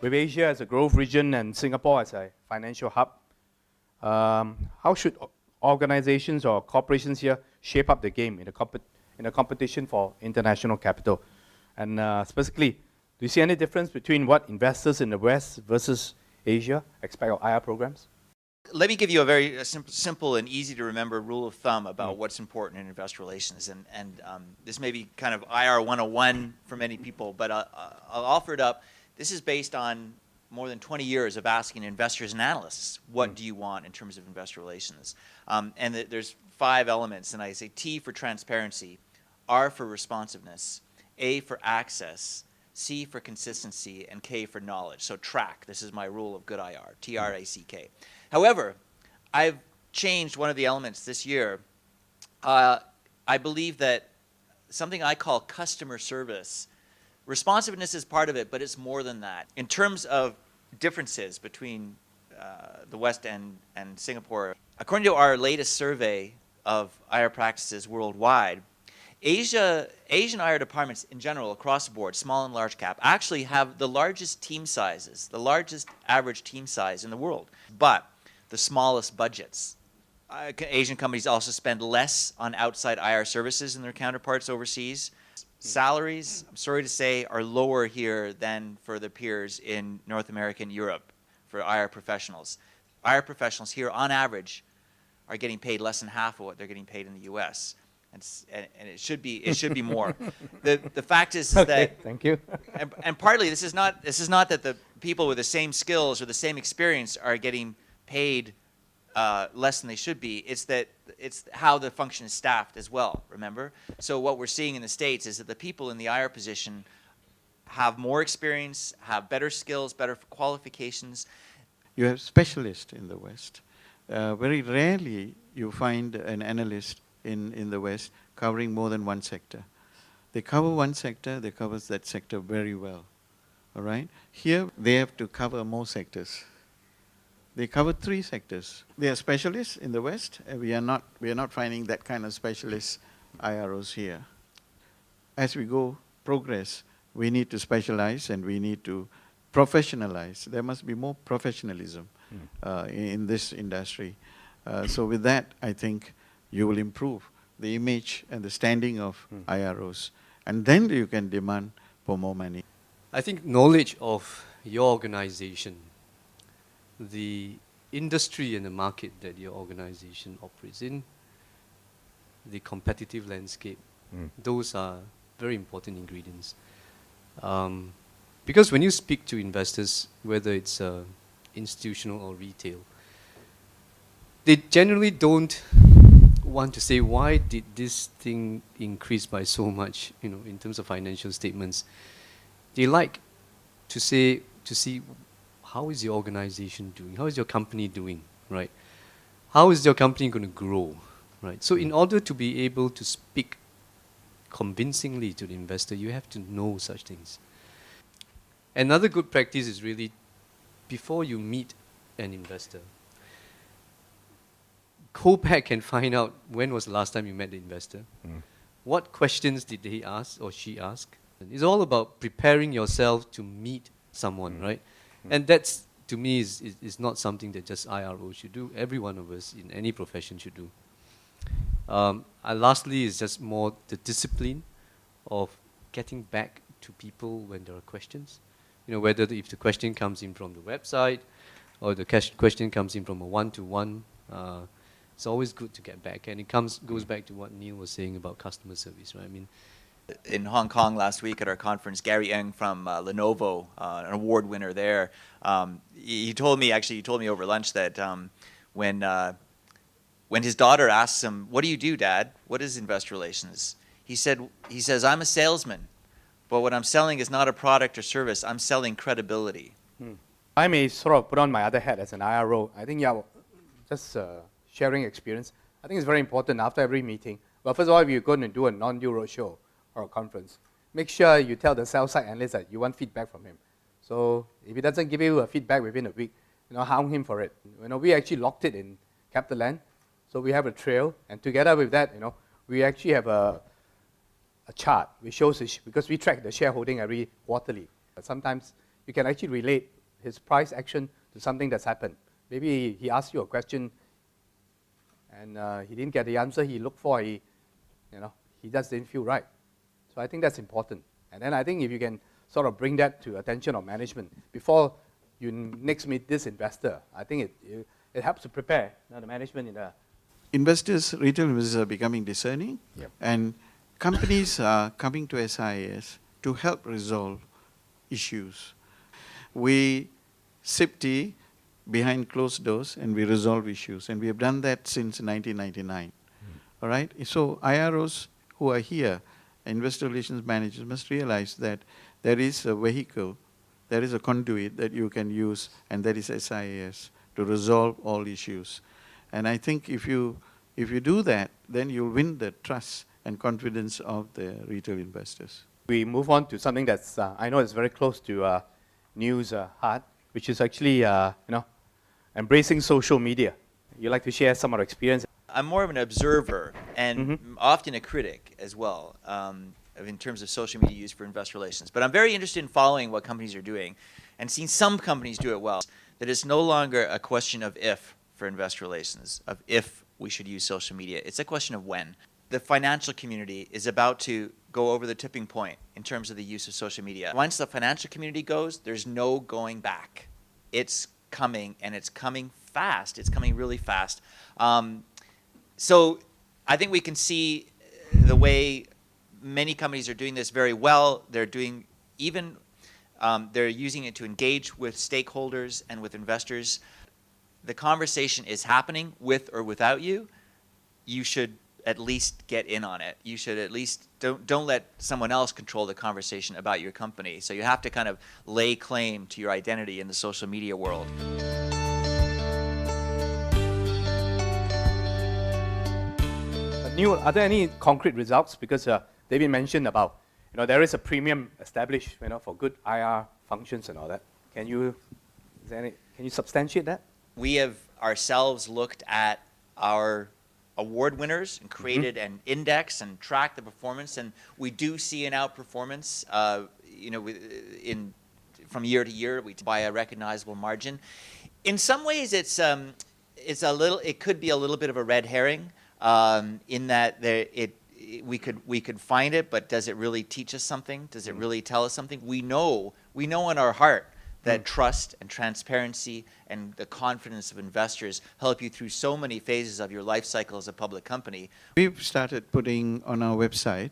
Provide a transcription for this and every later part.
with Asia as a growth region and Singapore as a financial hub, how should organizations or corporations here shape up the game in a competition for international capital? And specifically, do you see any difference between what investors in the West versus Asia expect of IR programs? Let me give you a very simple and easy to remember rule of thumb about what's important in investor relations. And this may be kind of IR 101 for many people, but I'll offer it up. This is based on more than 20 years of asking investors and analysts, what do you want in terms of investor relations? And there's 5 elements, and I say T for transparency, R for responsiveness, A for access, C for consistency, and K for knowledge. So track, this is my rule of good IR, T-R-A-C-K. However, I've changed one of the elements this year. I believe that something I call customer service, responsiveness is part of it, but it's more than that. In terms of differences between the West and Singapore, according to our latest survey of IR practices worldwide, Asian IR departments in general, across the board, small and large cap, actually have the largest team sizes, the largest average team size in the world, but the smallest budgets. Asian companies also spend less on outside IR services than their counterparts overseas. Salaries, I'm sorry to say, are lower here than for the peers in North America and Europe for IR professionals. IR professionals here, on average, are getting paid less than half of what they're getting paid in the U.S. And it should be more. The fact is that thank you. and partly this is not that the people with the same skills or the same experience are getting paid less than they should be. It's how the function is staffed as well, remember? So what we're seeing in the States is that the people in the IR position have more experience, have better skills, better qualifications. You have specialists in the West. Very rarely you find an analyst in the West covering more than one sector. They cover one sector, they cover that sector very well. All right? Here, they have to cover more sectors. They cover 3 sectors. They are specialists in the West, and we are not finding that kind of specialist IROs here. As we progress, we need to specialize and we need to professionalize. There must be more professionalism in this industry. So with that, I think you will improve the image and the standing of IROs. And then you can demand for more money. I think knowledge of your organization, the industry and the market that your organization operates in, the competitive landscape, those are very important ingredients. Because when you speak to investors, whether it's institutional or retail, they generally don't want to say, why did this thing increase by so much, in terms of financial statements. They like to see how is your organization doing? How is your company doing, right? How is your company going to grow, right? So in order to be able to speak convincingly to the investor, you have to know such things. Another good practice is really, before you meet an investor, go back and find out when was the last time you met the investor. What questions did they ask or she ask? It's all about preparing yourself to meet someone, right? And that's, to me, is not something that just IRO should do. Every one of us in any profession should do. Lastly, is just more the discipline of getting back to people when there are questions. Whether if the question comes in from the website or the question comes in from a one-to-one, it's always good to get back. And it goes back to what Neil was saying about customer service, right? I mean, in Hong Kong last week at our conference, Gary Ng from Lenovo, an award winner there, he told me over lunch that when his daughter asks him, "What do you do, Dad? What is investor relations?" He says, "I'm a salesman, but what I'm selling is not a product or service. I'm selling credibility." I may sort of put on my other hat as an IRO. I think, just sharing experience. I think it's very important after every meeting. Well, first of all, if you're going to do a non-deal roadshow or a conference, make sure you tell the sell side analyst that you want feedback from him. So if he doesn't give you a feedback within a week, hound him for it. We actually locked it in CapitaLand, so we have a trail, and together with that, we actually have a chart which shows because we track the shareholding every quarterly. But sometimes you can actually relate his price action to something that's happened. Maybe he asked you a question and he didn't get the answer he looked for. He just didn't feel right. So I think that's important. And then I think if you can sort of bring that to attention of management before you next meet this investor, I think it helps to prepare the management in a... Investors, retail investors are becoming discerning, Yep. and companies are coming to SIS to help resolve issues. We sip tea behind closed doors and we resolve issues, and we have done that since 1999. All right? So IROs who are here, investor relations managers, must realize that there is a vehicle, there is a conduit that you can use, and that is SIS, to resolve all issues. And I think if you do that, then you'll win the trust and confidence of the retail investors. We move on to something that's, I know is very close to New's heart, which is actually, embracing social media. You'd like to share some of your experience? I'm more of an observer and often a critic as well in terms of social media use for investor relations. But I'm very interested in following what companies are doing and seeing some companies do it well. That it's no longer a question of if for investor relations, of if we should use social media. It's a question of when. The financial community is about to go over the tipping point in terms of the use of social media. Once the financial community goes, there's no going back. It's coming, and it's coming fast. It's coming really fast. So I think we can see the way many companies are doing this very well. They're doing even, they're using it to engage with stakeholders and with investors. The conversation is happening with or without you. You should at least get in on it. You should at least, don't let someone else control the conversation about your company. So you have to kind of lay claim to your identity in the social media world. Neil, are there any concrete results? Because David mentioned about, there is a premium established, for good IR functions and all that. Can you substantiate that? We have ourselves looked at our award winners and created an index and tracked the performance, and we do see an outperformance, from year to year, by a recognizable margin. In some ways, it could be a little bit of a red herring, in that we could find it, but does it really teach us something? Does it really tell us something? We know in our heart that trust and transparency and the confidence of investors help you through so many phases of your life cycle as a public company. We've started putting on our website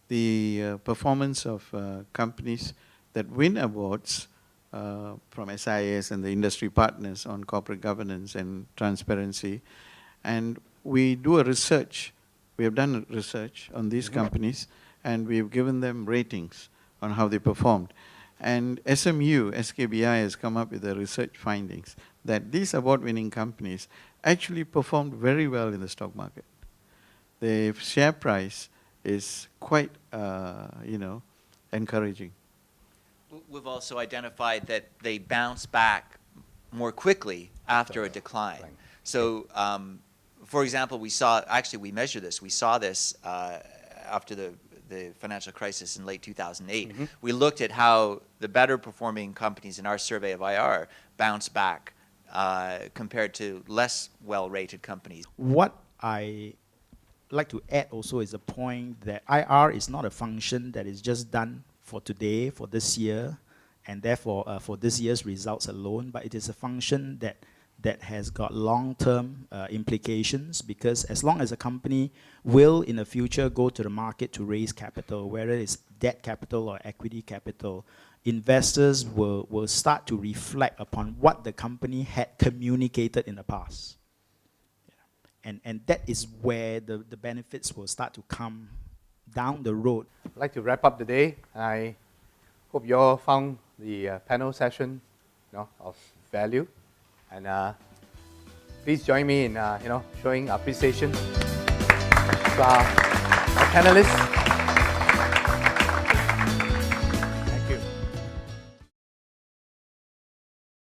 the performance of companies that win awards from SIS and the industry partners on corporate governance and transparency. And we do a research. We have done research on these companies, and we've given them ratings on how they performed. And SKBI has come up with the research findings that these award-winning companies actually performed very well in the stock market. The share price is quite, encouraging. We've also identified that they bounce back more quickly after a decline. Right. So, for example, we measured this. We saw this after the financial crisis in late 2008. We looked at how the better performing companies in our survey of IR bounce back compared to less well-rated companies. What I like to add also is the point that IR is not a function that is just done for today, for this year, and therefore for this year's results alone, but it is a function that has got long-term implications, because as long as a company will in the future go to the market to raise capital, whether it's debt capital or equity capital, investors will start to reflect upon what the company had communicated in the past. Yeah. And that is where the benefits will start to come down the road. I'd like to wrap up the day. I hope you all found the panel session of value. And please join me in showing appreciation to our panelists.